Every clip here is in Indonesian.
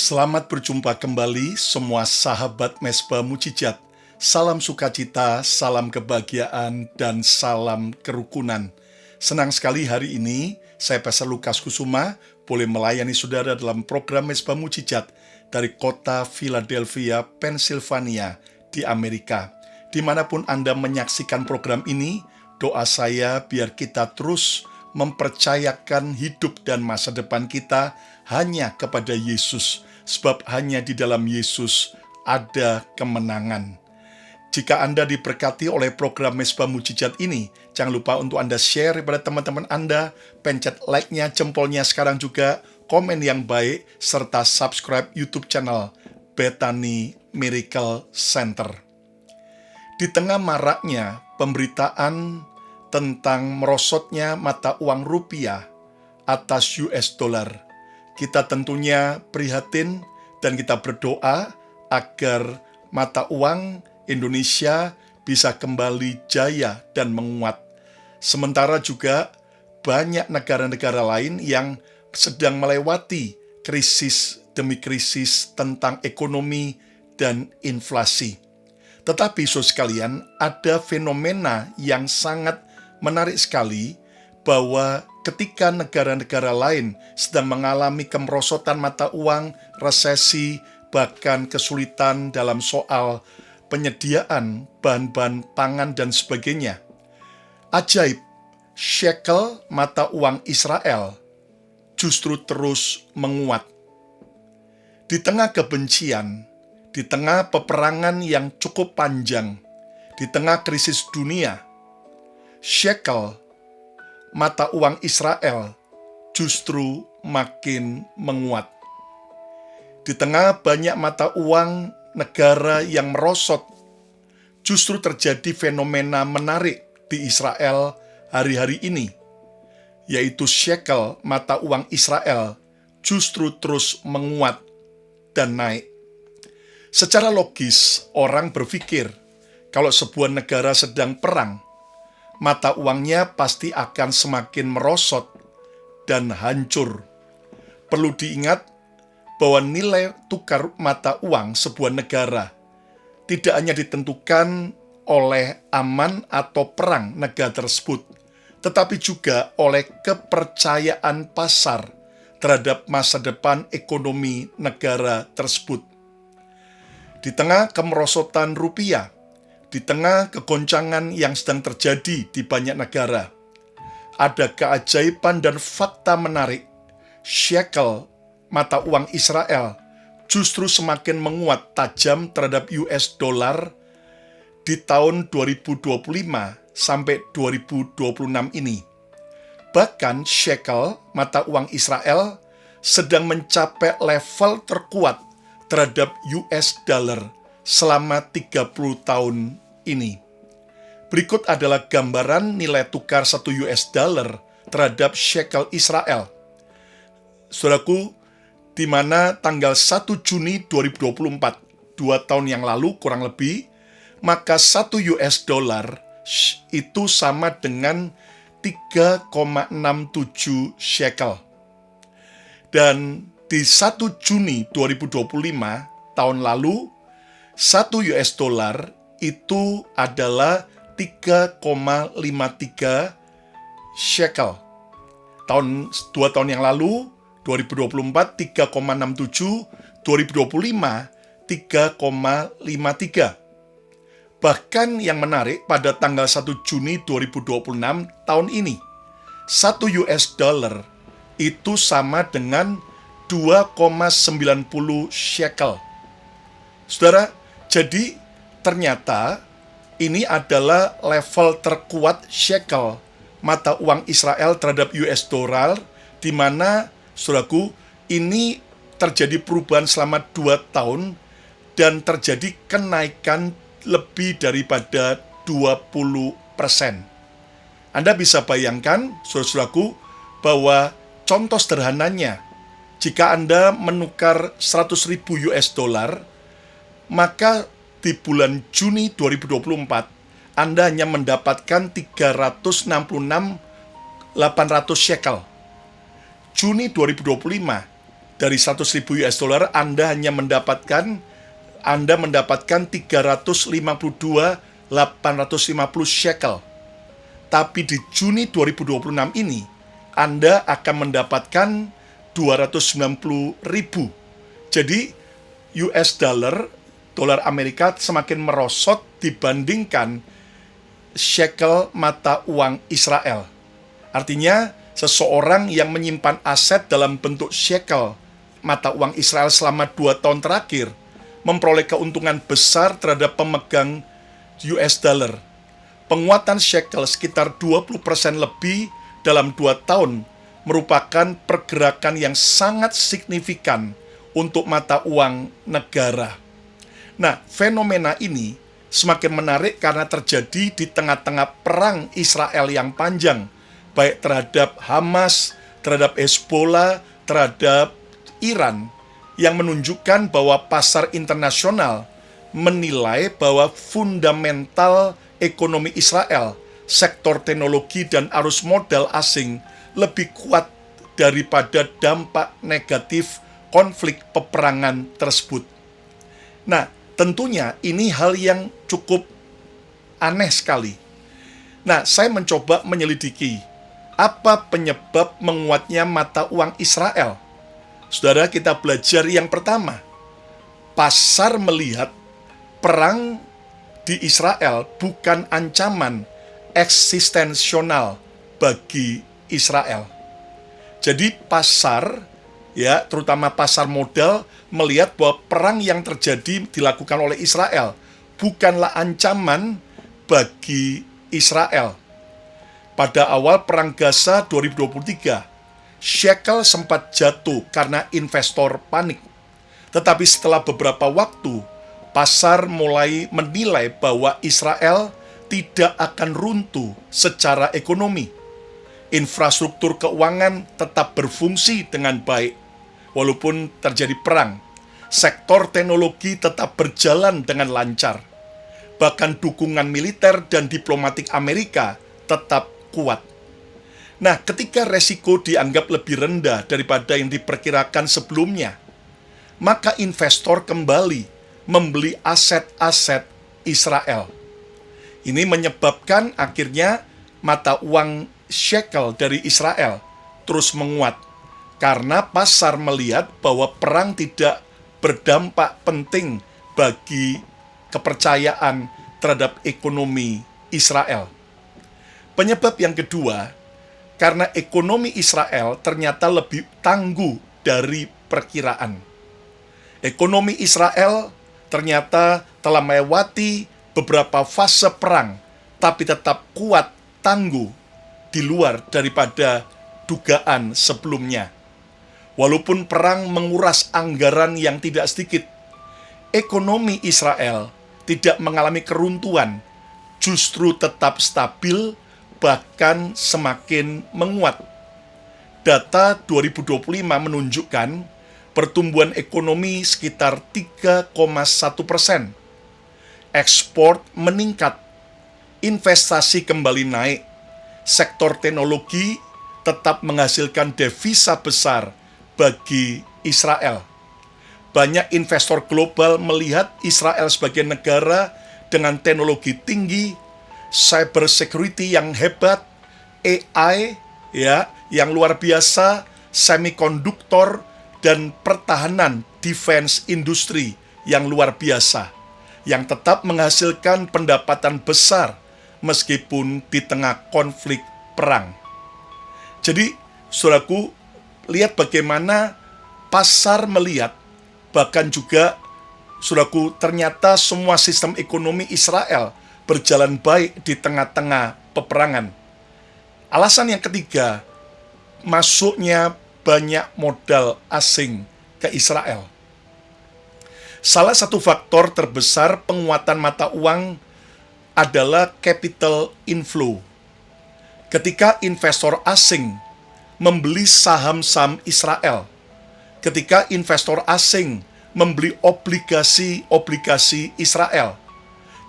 Selamat berjumpa kembali semua sahabat Mesbah Mujizat. Salam sukacita, salam kebahagiaan, dan salam kerukunan. Senang sekali hari ini saya Pastor Lukas Kusuma boleh melayani saudara dalam program Mesbah Mujizat dari kota Philadelphia, Pennsylvania di Amerika. Dimanapun Anda menyaksikan program ini, doa saya biar kita terus mempercayakan hidup dan masa depan kita hanya kepada Yesus, sebab hanya di dalam Yesus ada kemenangan. Jika Anda diberkati oleh program Mesbah Mujizat ini, jangan lupa untuk Anda share kepada teman-teman Anda, pencet like-nya, jempolnya sekarang juga, komen yang baik, serta subscribe YouTube channel Bethany Miracle Center. Di tengah maraknya pemberitaan tentang merosotnya mata uang rupiah atas US dollar, kita tentunya prihatin dan kita berdoa agar mata uang Indonesia bisa kembali jaya dan menguat. Sementara juga banyak negara-negara lain yang sedang melewati krisis demi krisis tentang ekonomi dan inflasi. Tetapi saudara sekalian, ada fenomena yang sangat menarik sekali bahwa ketika negara-negara lain sedang mengalami kemerosotan mata uang, resesi, bahkan kesulitan dalam soal penyediaan bahan-bahan pangan dan sebagainya, ajaib, shekel mata uang Israel justru terus menguat. Di tengah kebencian, di tengah peperangan yang cukup panjang, di tengah krisis dunia, shekel mata uang Israel justru makin menguat. Di tengah banyak mata uang negara yang merosot, justru terjadi fenomena menarik di Israel hari-hari ini, yaitu shekel mata uang Israel justru terus menguat dan naik. Secara logis, orang berpikir kalau sebuah negara sedang perang, mata uangnya pasti akan semakin merosot dan hancur. Perlu diingat bahwa nilai tukar mata uang sebuah negara tidak hanya ditentukan oleh aman atau perang negara tersebut, tetapi juga oleh kepercayaan pasar terhadap masa depan ekonomi negara tersebut. Di tengah kemerosotan rupiah, di tengah kegoncangan yang sedang terjadi di banyak negara, ada keajaiban dan fakta menarik. Shekel mata uang Israel justru semakin menguat tajam terhadap US dollar di tahun 2025 sampai 2026 ini. Bahkan shekel mata uang Israel sedang mencapai level terkuat terhadap US dollar selama 30 tahun ini. Berikut adalah gambaran nilai tukar 1 US dollar terhadap shekel Israel. Saudaraku, di mana tanggal 1 Juni 2024, 2 tahun yang lalu kurang lebih, maka 1 US dollar itu sama dengan 3,67 shekel. Dan di 1 Juni 2025 tahun lalu, 1 US dollar itu adalah 3,53 shekel. 2 tahun yang lalu, 2024 3,67, 2025 3,53. Bahkan yang menarik, pada tanggal 1 Juni 2026 tahun ini, 1 US dollar itu sama dengan 2,90 shekel. Saudara, jadi ternyata ini adalah level terkuat shekel mata uang Israel terhadap US dollar, di mana, saudaraku, ini terjadi perubahan selama 2 tahun dan terjadi kenaikan lebih daripada 20%. Anda bisa bayangkan, saudara-saudaraku, bahwa contoh sederhananya, jika Anda menukar 100.000 US dollar, maka di bulan Juni 2024, Anda hanya mendapatkan 366.800 shekel. Juni 2025, Dari 100.000 US dollar Anda mendapatkan 352.850 shekel. Tapi di Juni 2026 ini Anda akan mendapatkan 290.000. Jadi dolar Amerika semakin merosot dibandingkan shekel mata uang Israel. Artinya seseorang yang menyimpan aset dalam bentuk shekel mata uang Israel selama 2 tahun terakhir memperoleh keuntungan besar terhadap pemegang US dollar. Penguatan shekel sekitar 20% lebih dalam 2 tahun merupakan pergerakan yang sangat signifikan untuk mata uang negara. Nah, fenomena ini semakin menarik karena terjadi di tengah-tengah perang Israel yang panjang, baik terhadap Hamas, terhadap Hezbollah, terhadap Iran, yang menunjukkan bahwa pasar internasional menilai bahwa fundamental ekonomi Israel, sektor teknologi dan arus modal asing lebih kuat daripada dampak negatif konflik peperangan tersebut. Nah, tentunya ini hal yang cukup aneh sekali. Nah, saya mencoba menyelidiki apa penyebab menguatnya mata uang Israel. Saudara, kita belajar yang pertama. Pasar melihat perang di Israel bukan ancaman eksistensional bagi Israel. Jadi pasar, ya, terutama pasar modal, melihat bahwa perang yang terjadi dilakukan oleh Israel bukanlah ancaman bagi Israel. Pada awal Perang Gaza 2023, shekel sempat jatuh karena investor panik. Tetapi setelah beberapa waktu, pasar mulai menilai bahwa Israel tidak akan runtuh secara ekonomi. Infrastruktur keuangan tetap berfungsi dengan baik, walaupun terjadi perang. Sektor teknologi tetap berjalan dengan lancar. Bahkan dukungan militer dan diplomatik Amerika tetap kuat. Nah, ketika resiko dianggap lebih rendah daripada yang diperkirakan sebelumnya, maka investor kembali membeli aset-aset Israel. Ini menyebabkan akhirnya mata uang shekel dari Israel terus menguat, karena pasar melihat bahwa perang tidak berdampak penting bagi kepercayaan terhadap ekonomi Israel. Penyebab yang kedua, karena ekonomi Israel ternyata lebih tangguh dari perkiraan. Ekonomi Israel ternyata telah melewati beberapa fase perang, tapi tetap kuat, tangguh, di luar daripada dugaan sebelumnya. Walaupun perang menguras anggaran yang tidak sedikit, ekonomi Israel tidak mengalami keruntuhan, justru tetap stabil, bahkan semakin menguat. Data 2025 menunjukkan pertumbuhan ekonomi sekitar 3,1%. Ekspor meningkat, investasi kembali naik, sektor teknologi tetap menghasilkan devisa besar bagi Israel. Banyak investor global melihat Israel sebagai negara dengan teknologi tinggi, cyber security yang hebat, AI yang luar biasa, semikonduktor, dan pertahanan defense industri yang luar biasa, yang tetap menghasilkan pendapatan besar meskipun di tengah konflik perang. Jadi, saudaraku, lihat bagaimana pasar melihat, bahkan juga, saudaraku, ternyata semua sistem ekonomi Israel berjalan baik di tengah-tengah peperangan. Alasan yang ketiga, masuknya banyak modal asing ke Israel. Salah satu faktor terbesar penguatan mata uang adalah capital inflow. Ketika investor asing membeli saham-saham Israel, ketika investor asing membeli obligasi-obligasi Israel,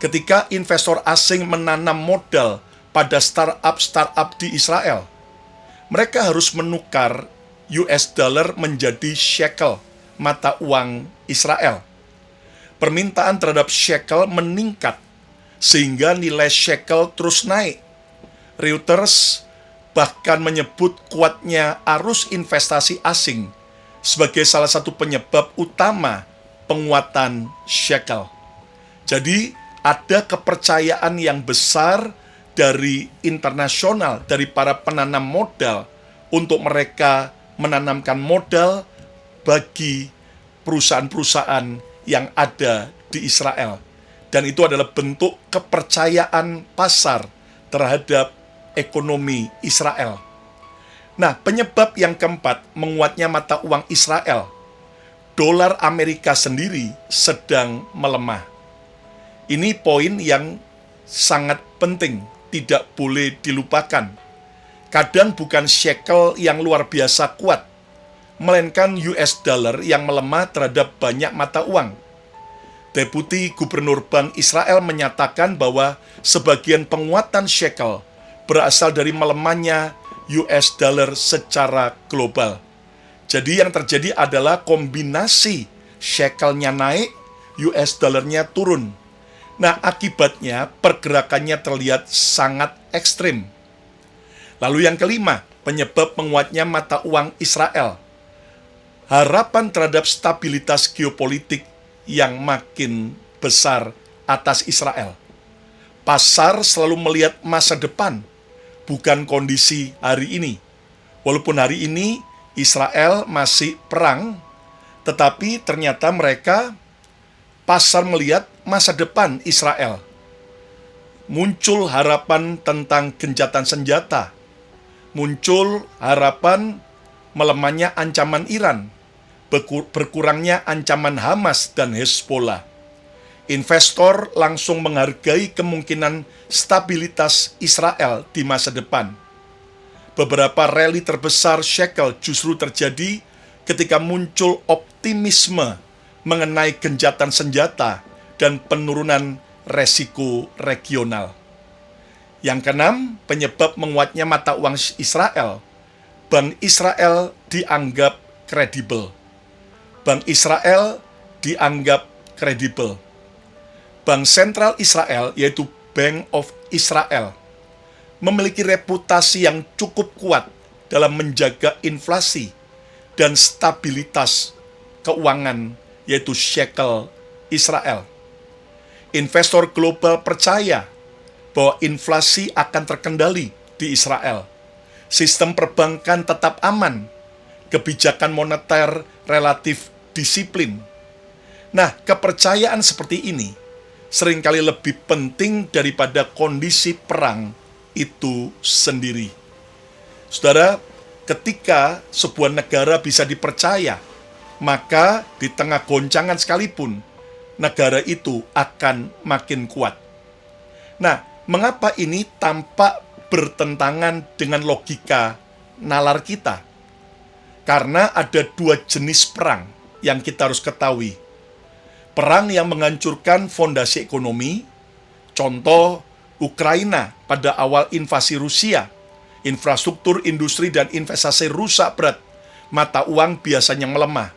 ketika investor asing menanam modal pada startup di Israel, mereka harus menukar US dollar menjadi shekel, mata uang Israel. Permintaan terhadap shekel meningkat, sehingga nilai shekel terus naik. Reuters bahkan menyebut kuatnya arus investasi asing sebagai salah satu penyebab utama penguatan shekel. Jadi, ada kepercayaan yang besar dari internasional, dari para penanam modal, untuk mereka menanamkan modal bagi perusahaan-perusahaan yang ada di Israel. Dan itu adalah bentuk kepercayaan pasar terhadap ekonomi Israel. Nah, penyebab yang keempat menguatnya mata uang Israel, dolar Amerika sendiri sedang melemah. Ini poin yang sangat penting, tidak boleh dilupakan. Kadang bukan shekel yang luar biasa kuat, melainkan US dollar yang melemah terhadap banyak mata uang. Deputi Gubernur Bank Israel menyatakan bahwa sebagian penguatan shekel berasal dari melemahnya US dollar secara global. Jadi yang terjadi adalah kombinasi shekelnya naik, US dollarnya turun. Nah, akibatnya pergerakannya terlihat sangat ekstrim. Lalu yang kelima, penyebab menguatnya mata uang Israel. Harapan terhadap stabilitas geopolitik yang makin besar atas Israel. Pasar selalu melihat masa depan, bukan kondisi hari ini. Walaupun hari ini Israel masih perang, tetapi ternyata pasar melihat masa depan Israel. Muncul harapan tentang gencatan senjata. Muncul harapan melemahnya ancaman Iran, berkurangnya ancaman Hamas dan Hezbollah. Investor langsung menghargai kemungkinan stabilitas Israel di masa depan. Beberapa rally terbesar shekel justru terjadi ketika muncul optimisme mengenai gencatan senjata dan penurunan resiko regional. Yang keenam, penyebab menguatnya mata uang Israel. Bank Israel dianggap kredibel. Bank Israel dianggap kredibel. Bank Sentral Israel, yaitu Bank of Israel, memiliki reputasi yang cukup kuat dalam menjaga inflasi dan stabilitas keuangan, yaitu shekel Israel. Investor global percaya bahwa inflasi akan terkendali di Israel. Sistem perbankan tetap aman, kebijakan moneter relatif disiplin. Nah, kepercayaan seperti ini seringkali lebih penting daripada kondisi perang itu sendiri. Saudara, ketika sebuah negara bisa dipercaya, maka di tengah goncangan sekalipun, negara itu akan makin kuat. Nah, mengapa ini tampak bertentangan dengan logika nalar kita? Karena ada dua jenis perang yang kita harus ketahui. Perang yang menghancurkan fondasi ekonomi, contoh Ukraina pada awal invasi Rusia, infrastruktur industri dan investasi rusak berat, mata uang biasanya melemah.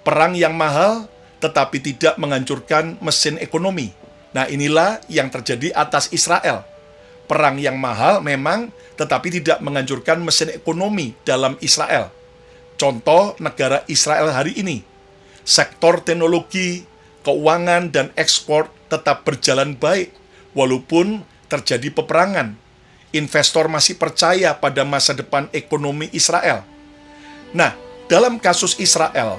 Perang yang mahal tetapi tidak menghancurkan mesin ekonomi. Nah, inilah yang terjadi atas Israel. Perang yang mahal memang, tetapi tidak menghancurkan mesin ekonomi dalam Israel. Contoh negara Israel hari ini. Sektor teknologi, keuangan, dan ekspor tetap berjalan baik, walaupun terjadi peperangan. Investor masih percaya pada masa depan ekonomi Israel. Nah, dalam kasus Israel,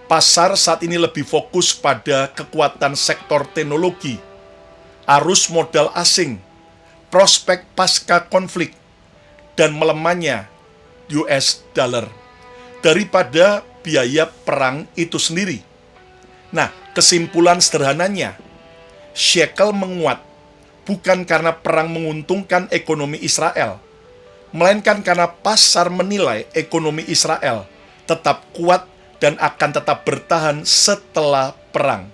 pasar saat ini lebih fokus pada kekuatan sektor teknologi, arus modal asing, prospek pasca konflik, dan melemahnya US dollar daripada biaya perang itu sendiri. Nah, kesimpulan sederhananya, shekel menguat bukan karena perang menguntungkan ekonomi Israel, melainkan karena pasar menilai ekonomi Israel tetap kuat dan akan tetap bertahan setelah perang.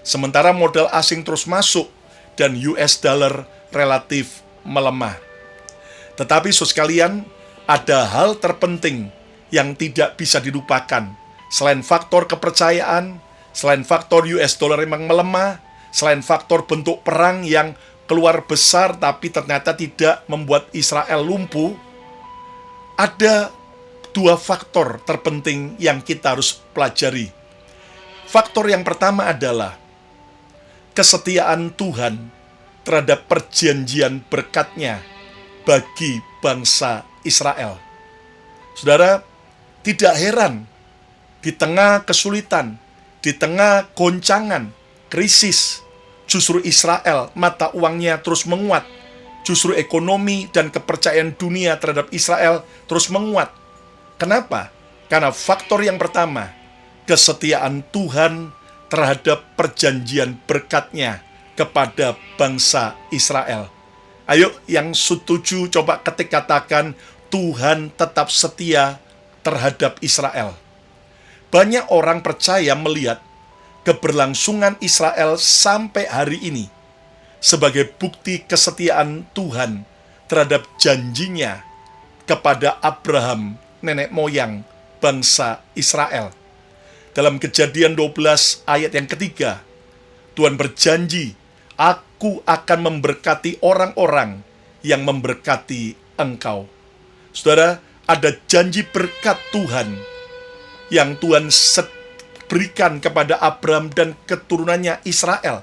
Sementara modal asing terus masuk dan US dollar relatif melemah. Tetapi saudara sekalian, ada hal terpenting yang tidak bisa dilupakan. Selain faktor kepercayaan, selain faktor US dollar memang melemah, selain faktor bentuk perang yang keluar besar tapi ternyata tidak membuat Israel lumpuh, ada dua faktor terpenting yang kita harus pelajari. Faktor yang pertama adalah kesetiaan Tuhan terhadap perjanjian berkat-Nya bagi bangsa Israel. Saudara, tidak heran di tengah kesulitan, di tengah goncangan, krisis, justru Israel mata uangnya terus menguat. Justru ekonomi dan kepercayaan dunia terhadap Israel terus menguat. Kenapa? Karena faktor yang pertama, kesetiaan Tuhan terhadap perjanjian berkat-Nya kepada bangsa Israel. Ayo yang setuju coba ketik katakan, Tuhan tetap setia terhadap Israel. Banyak orang percaya melihat keberlangsungan Israel sampai hari ini sebagai bukti kesetiaan Tuhan terhadap janjinya kepada Abraham, nenek moyang bangsa Israel. Dalam Kejadian 12 ayat yang ketiga, Tuhan berjanji, Aku akan memberkati orang-orang yang memberkati engkau. Saudara, ada janji berkat Tuhan yang Tuhan berikan kepada Abraham dan keturunannya Israel.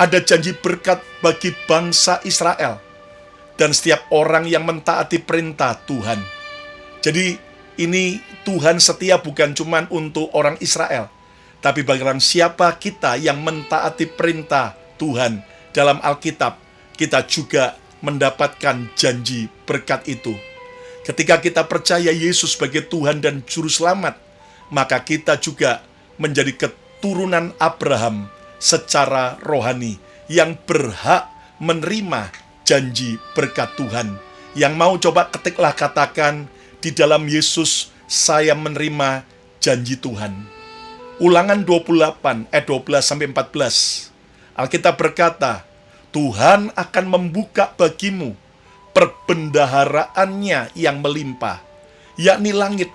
Ada janji berkat bagi bangsa Israel dan setiap orang yang mentaati perintah Tuhan. Jadi ini Tuhan setia bukan cuma untuk orang Israel, tapi bagi orang siapa kita yang mentaati perintah Tuhan dalam Alkitab, kita juga mendapatkan janji berkat itu. Ketika kita percaya Yesus sebagai Tuhan dan Juru Selamat, maka kita juga menjadi keturunan Abraham secara rohani yang berhak menerima janji berkat Tuhan. Yang mau coba ketiklah katakan, di dalam Yesus saya menerima janji Tuhan. Ulangan 28 ayat 12-14. Alkitab berkata, Tuhan akan membuka bagimu perbendaharaannya yang melimpah, yakni langit,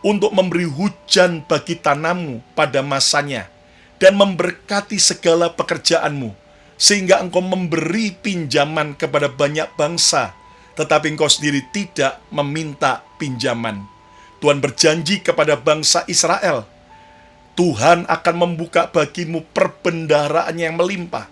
untuk memberi hujan bagi tanahmu pada masanya, dan memberkati segala pekerjaanmu, sehingga engkau memberi pinjaman kepada banyak bangsa, tetapi engkau sendiri tidak meminta pinjaman. Tuhan berjanji kepada bangsa Israel, Tuhan akan membuka bagimu perbendaharaan yang melimpah.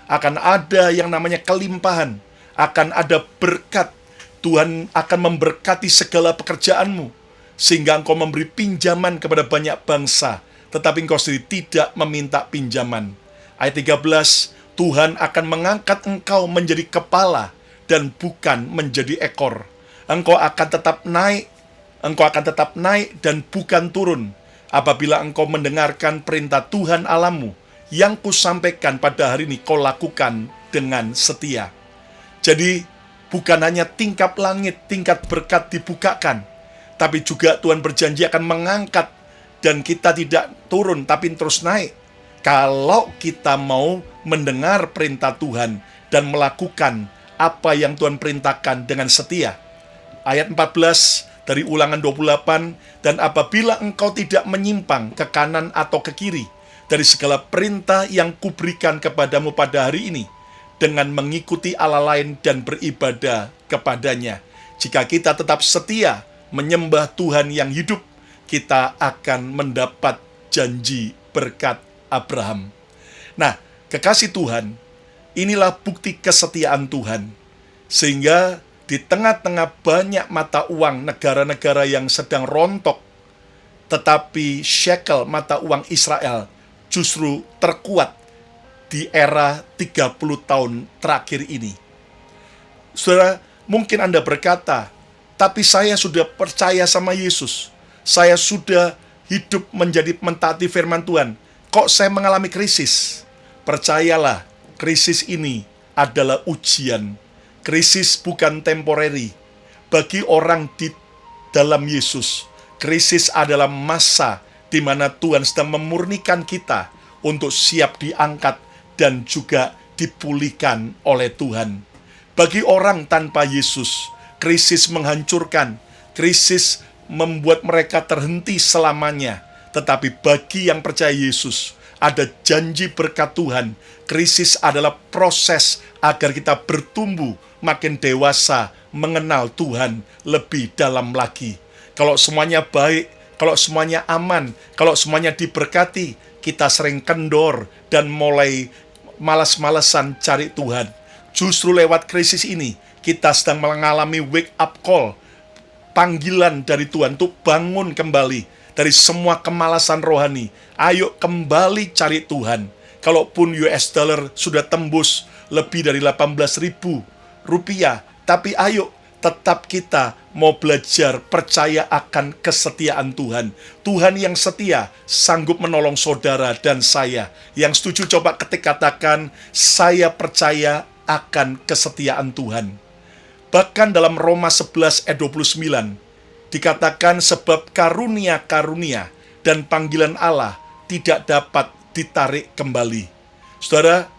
Akan ada yang namanya kelimpahan, akan ada berkat. Tuhan akan memberkati segala pekerjaanmu, sehingga engkau memberi pinjaman kepada banyak bangsa, tetapi engkau sendiri tidak meminta pinjaman. Ayat 13, Tuhan akan mengangkat engkau menjadi kepala dan bukan menjadi ekor. Engkau akan tetap naik dan bukan turun, apabila engkau mendengarkan perintah Tuhan Allahmu yang kusampaikan pada hari ini, kau lakukan dengan setia. Jadi bukan hanya tingkap langit, tingkat berkat dibukakan, tapi juga Tuhan berjanji akan mengangkat, dan kita tidak turun tapi terus naik kalau kita mau mendengar perintah Tuhan dan melakukan apa yang Tuhan perintahkan dengan setia. Ayat 14 dari Ulangan 28, dan apabila engkau tidak menyimpang ke kanan atau ke kiri dari segala perintah yang kuberikan kepadamu pada hari ini, dengan mengikuti Allah lain dan beribadah kepadanya. Jika kita tetap setia menyembah Tuhan yang hidup, kita akan mendapat janji berkat Abraham. Nah, kekasih Tuhan, inilah bukti kesetiaan Tuhan. Sehingga di tengah-tengah banyak mata uang negara-negara yang sedang rontok, tetapi shekel mata uang Israel justru terkuat di era 30 tahun terakhir ini. Saudara, mungkin Anda berkata, tapi saya sudah percaya sama Yesus. Saya sudah hidup menjadi mentaati firman Tuhan. Kok saya mengalami krisis? Percayalah, krisis ini adalah ujian. Krisis bukan temporary. Bagi orang di dalam Yesus, krisis adalah masa di mana Tuhan sedang memurnikan kita untuk siap diangkat dan juga dipulihkan oleh Tuhan. Bagi orang tanpa Yesus, krisis menghancurkan, krisis membuat mereka terhenti selamanya. Tetapi bagi yang percaya Yesus, ada janji berkat Tuhan. Krisis adalah proses agar kita bertumbuh, makin dewasa, mengenal Tuhan lebih dalam lagi. Kalau semuanya baik, kalau semuanya aman, kalau semuanya diberkati, kita sering kendor dan mulai malas-malesan cari Tuhan. Justru lewat krisis ini, kita sedang mengalami wake up call, panggilan dari Tuhan untuk bangun kembali dari semua kemalasan rohani. Ayo kembali cari Tuhan. Kalaupun US dollar sudah tembus lebih dari 18.000 rupiah, tapi ayo tetap kita mau belajar percaya akan kesetiaan Tuhan. Tuhan yang setia sanggup menolong saudara dan saya. Yang setuju coba ketik katakan, saya percaya akan kesetiaan Tuhan. Bahkan dalam Roma 11 ayat 29 dikatakan sebab karunia-karunia dan panggilan Allah tidak dapat ditarik kembali. Saudara,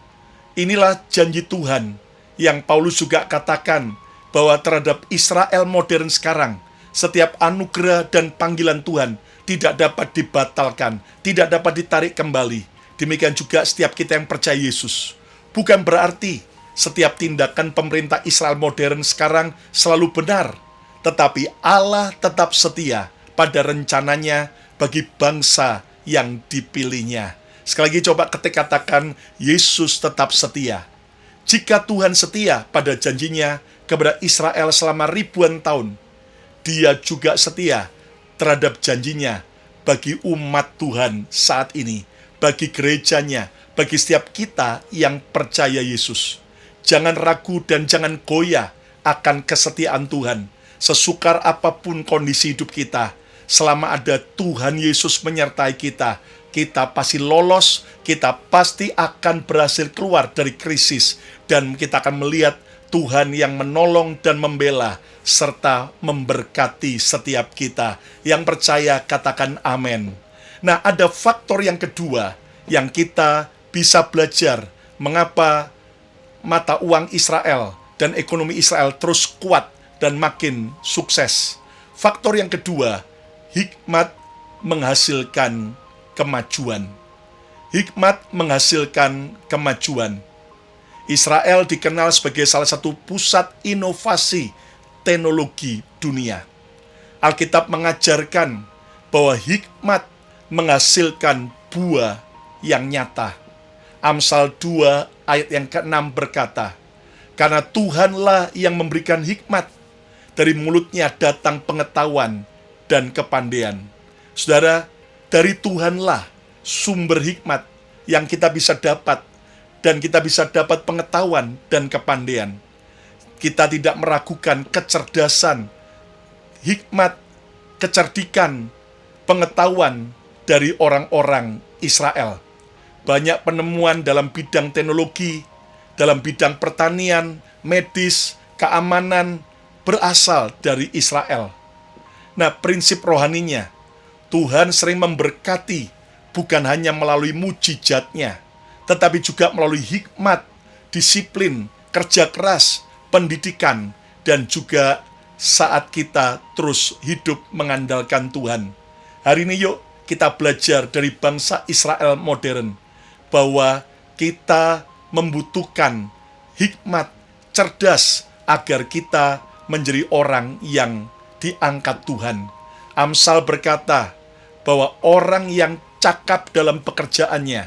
inilah janji Tuhan yang Paulus juga katakan bahwa terhadap Israel modern sekarang, setiap anugerah dan panggilan Tuhan tidak dapat dibatalkan, tidak dapat ditarik kembali. Demikian juga setiap kita yang percaya Yesus. Bukan berarti setiap tindakan pemerintah Israel modern sekarang selalu benar, tetapi Allah tetap setia pada rencananya bagi bangsa yang dipilihnya. Sekali lagi coba ketik katakan, Yesus tetap setia. Jika Tuhan setia pada janjinya kepada Israel selama ribuan tahun, Dia juga setia terhadap janjinya bagi umat Tuhan saat ini, bagi gerejanya, bagi setiap kita yang percaya Yesus. Jangan ragu dan jangan goyah akan kesetiaan Tuhan. Sesukar apapun kondisi hidup kita, selama ada Tuhan Yesus menyertai kita, kita pasti lolos, kita pasti akan berhasil keluar dari krisis, dan kita akan melihat Tuhan yang menolong dan membela, serta memberkati setiap kita. Yang percaya katakan amin. Nah, ada faktor yang kedua yang kita bisa belajar mengapa mata uang Israel dan ekonomi Israel terus kuat dan makin sukses. Faktor yang kedua, hikmat menghasilkan kemajuan. Hikmat menghasilkan kemajuan. Israel dikenal sebagai salah satu pusat inovasi teknologi dunia. Alkitab mengajarkan bahwa hikmat menghasilkan buah yang nyata. Amsal 2 ayat yang ke-6 berkata, karena Tuhanlah yang memberikan hikmat, dari mulutnya datang pengetahuan dan kepandaian. Saudara, dari Tuhanlah sumber hikmat yang kita bisa dapat, dan kita bisa dapat pengetahuan dan kepandaian. Kita tidak meragukan kecerdasan, hikmat, kecerdikan, pengetahuan dari orang-orang Israel. Banyak penemuan dalam bidang teknologi, dalam bidang pertanian, medis, keamanan, berasal dari Israel. Nah, prinsip rohaninya, Tuhan sering memberkati bukan hanya melalui mujizatnya, tetapi juga melalui hikmat, disiplin, kerja keras, pendidikan, dan juga saat kita terus hidup mengandalkan Tuhan. Hari ini yuk kita belajar dari bangsa Israel modern, bahwa kita membutuhkan hikmat, cerdas, agar kita menjadi orang yang diangkat Tuhan. Amsal berkata bahwa orang yang cakap dalam pekerjaannya,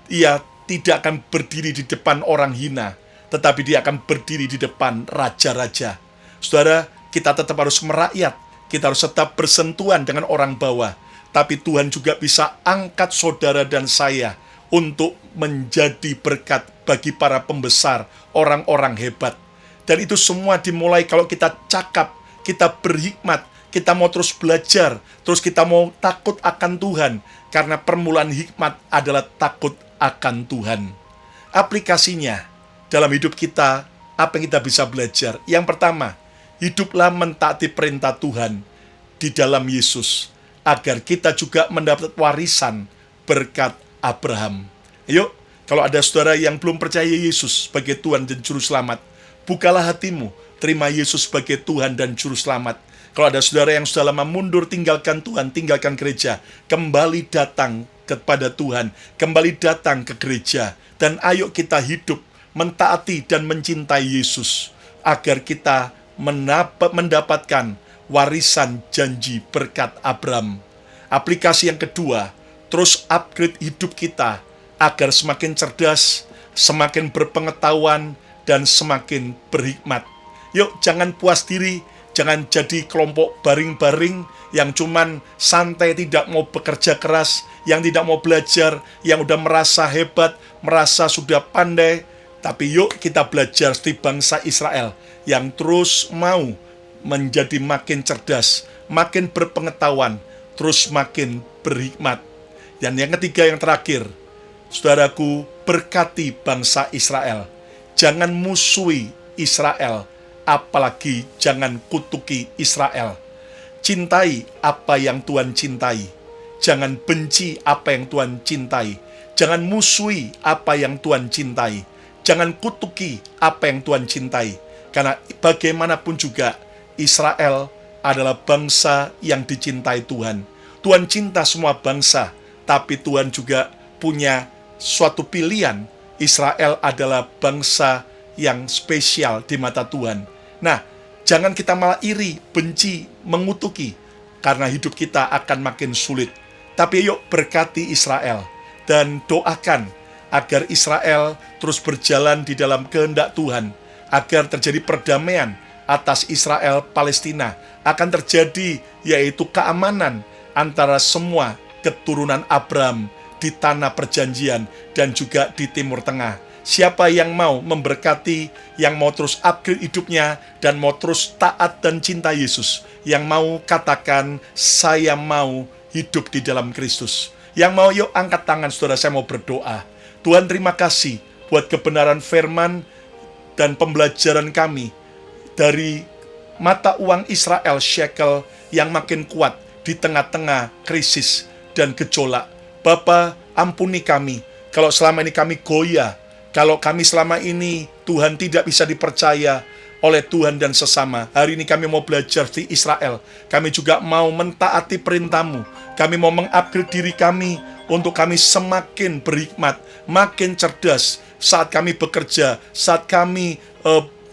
ia tidak akan berdiri di depan orang hina, tetapi dia akan berdiri di depan raja-raja. Saudara, kita tetap harus merakyat, kita harus tetap bersentuhan dengan orang bawah, tapi Tuhan juga bisa angkat saudara dan saya untuk menjadi berkat bagi para pembesar, orang-orang hebat. Dan itu semua dimulai kalau kita cakap, kita berhikmat, kita mau terus belajar, terus kita mau takut akan Tuhan, karena permulaan hikmat adalah takut akan Tuhan. Aplikasinya dalam hidup kita, apa yang kita bisa belajar? Yang pertama, hiduplah mentaati perintah Tuhan di dalam Yesus, agar kita juga mendapat warisan berkat Abraham. Ayo, kalau ada saudara yang belum percaya Yesus sebagai Tuhan dan Juru Selamat, bukalah hatimu, terima Yesus sebagai Tuhan dan Juru Selamat. Kalau ada saudara yang sudah lama mundur, tinggalkan Tuhan, tinggalkan gereja, kembali datang kepada Tuhan, kembali datang ke gereja, dan ayo kita hidup mentaati dan mencintai Yesus, agar kita mendapatkan warisan janji berkat Abraham. Aplikasi yang kedua, terus upgrade hidup kita agar semakin cerdas, semakin berpengetahuan, dan semakin berhikmat. Yuk, jangan puas diri, jangan jadi kelompok baring-baring yang cuman santai, tidak mau bekerja keras, yang tidak mau belajar, yang udah merasa hebat, merasa sudah pandai. Tapi yuk kita belajar seperti bangsa Israel yang terus mau menjadi makin cerdas, makin berpengetahuan, terus makin berhikmat. Dan yang ketiga, yang terakhir, saudaraku, berkati bangsa Israel. Jangan musuhi Israel, apalagi jangan kutuki Israel. Cintai apa yang Tuhan cintai. Jangan benci apa yang Tuhan cintai. Jangan musuhi apa yang Tuhan cintai. Jangan kutuki apa yang Tuhan cintai. Karena bagaimanapun juga, Israel adalah bangsa yang dicintai Tuhan. Tuhan cinta semua bangsa, tapi Tuhan juga punya suatu pilihan. Israel adalah bangsa yang spesial di mata Tuhan. Nah, jangan kita malah iri, benci, mengutuki, karena hidup kita akan makin sulit. Tapi yuk berkati Israel, dan doakan agar Israel terus berjalan di dalam kehendak Tuhan, agar terjadi perdamaian atas Israel Palestina, akan terjadi yaitu keamanan antara semua keturunan Abraham di tanah perjanjian dan juga di Timur Tengah. Siapa yang mau memberkati, yang mau terus upgrade hidupnya, dan mau terus taat dan cinta Yesus, yang mau katakan, saya mau hidup di dalam Kristus. Yang mau, yuk angkat tangan saudara, saya mau berdoa. Tuhan, terima kasih buat kebenaran firman dan pembelajaran kami dari mata uang Israel shekel yang makin kuat di tengah-tengah krisis dan gejolak. Bapa, ampuni kami kalau selama ini kami goyah, kalau kami selama ini Tuhan tidak bisa dipercaya oleh Tuhan dan sesama. Hari ini kami mau belajar di Israel. Kami juga mau mentaati perintah-Mu. Kami mau mengupgrade diri kami untuk kami semakin berhikmat, makin cerdas saat kami bekerja, saat kami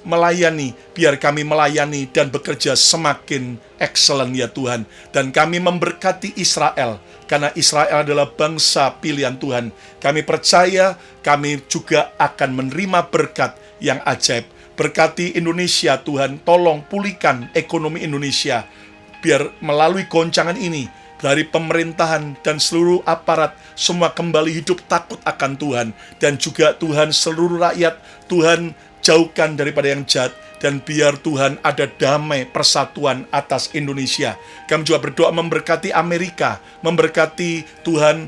melayani, biar kami melayani dan bekerja semakin excellent ya Tuhan. Dan kami memberkati Israel, karena Israel adalah bangsa pilihan Tuhan. Kami percaya kami juga akan menerima berkat yang ajaib. Berkati Indonesia Tuhan, tolong pulihkan ekonomi Indonesia, biar melalui goncangan ini, dari pemerintahan dan seluruh aparat, semua kembali hidup takut akan Tuhan. Dan juga Tuhan, seluruh rakyat, Tuhan jauhkan daripada yang jahat, dan biar Tuhan ada damai persatuan atas Indonesia. Kami juga berdoa memberkati Amerika, memberkati Tuhan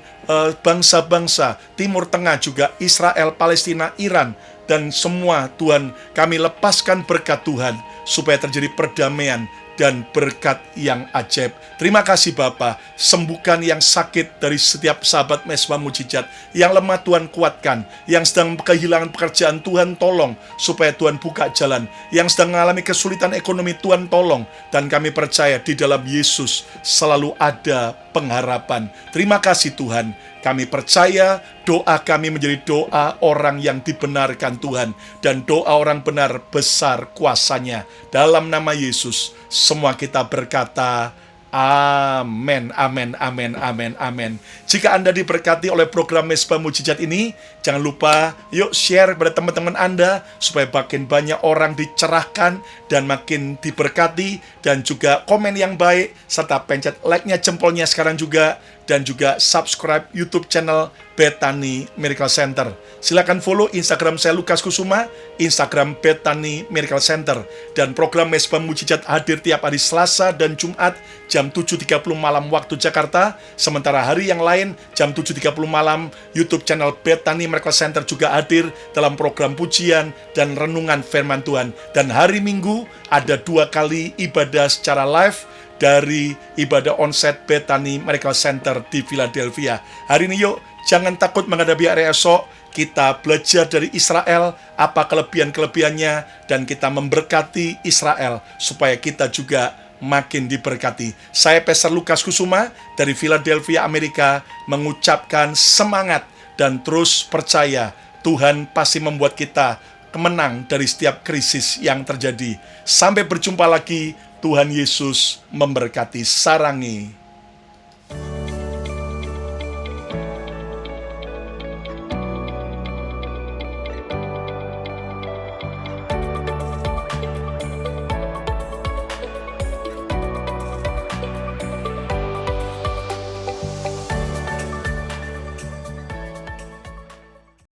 bangsa-bangsa Timur Tengah, juga Israel, Palestina, Iran, dan semua Tuhan, kami lepaskan berkat Tuhan supaya terjadi perdamaian dan berkat yang ajaib. Terima kasih Bapa, sembuhkan yang sakit dari setiap sahabat Mesbah Mujizat, yang lemah Tuhan kuatkan, yang sedang kehilangan pekerjaan Tuhan tolong, supaya Tuhan buka jalan, yang sedang mengalami kesulitan ekonomi Tuhan tolong, dan kami percaya di dalam Yesus selalu ada pengharapan. Terima kasih Tuhan, kami percaya doa kami menjadi doa orang yang dibenarkan Tuhan, dan doa orang benar besar kuasanya. Dalam nama Yesus, semua kita berkata, amin, amin, amin, amin, amin. Jika Anda diberkati oleh program Mesbah Mujizat ini, jangan lupa yuk share kepada teman-teman Anda, supaya makin banyak orang dicerahkan dan makin diberkati, dan juga komen yang baik, serta pencet like-nya, jempolnya sekarang juga, dan juga subscribe YouTube channel Bethany Miracle Center. Silakan follow Instagram saya Lukas Kusuma, Instagram Bethany Miracle Center, dan program Mesbah Mujizat hadir tiap hari Selasa dan Jumat jam 7.30 malam waktu Jakarta. Sementara hari yang lain jam 7.30 malam YouTube channel Bethany Miracle Center juga hadir dalam program pujian dan renungan firman Tuhan. Dan hari Minggu ada 2 kali ibadah secara live dari ibadah onsite Bethany Miracle Center di Philadelphia. Hari ini yuk, jangan takut menghadapi hari esok. Kita belajar dari Israel, apa kelebihan-kelebihannya, dan kita memberkati Israel, supaya kita juga makin diberkati. Saya Pastor Lukas Kusuma dari Philadelphia, Amerika, mengucapkan semangat dan terus percaya Tuhan pasti membuat kita menang dari setiap krisis yang terjadi. Sampai berjumpa lagi. Tuhan Yesus memberkati. Sarangi.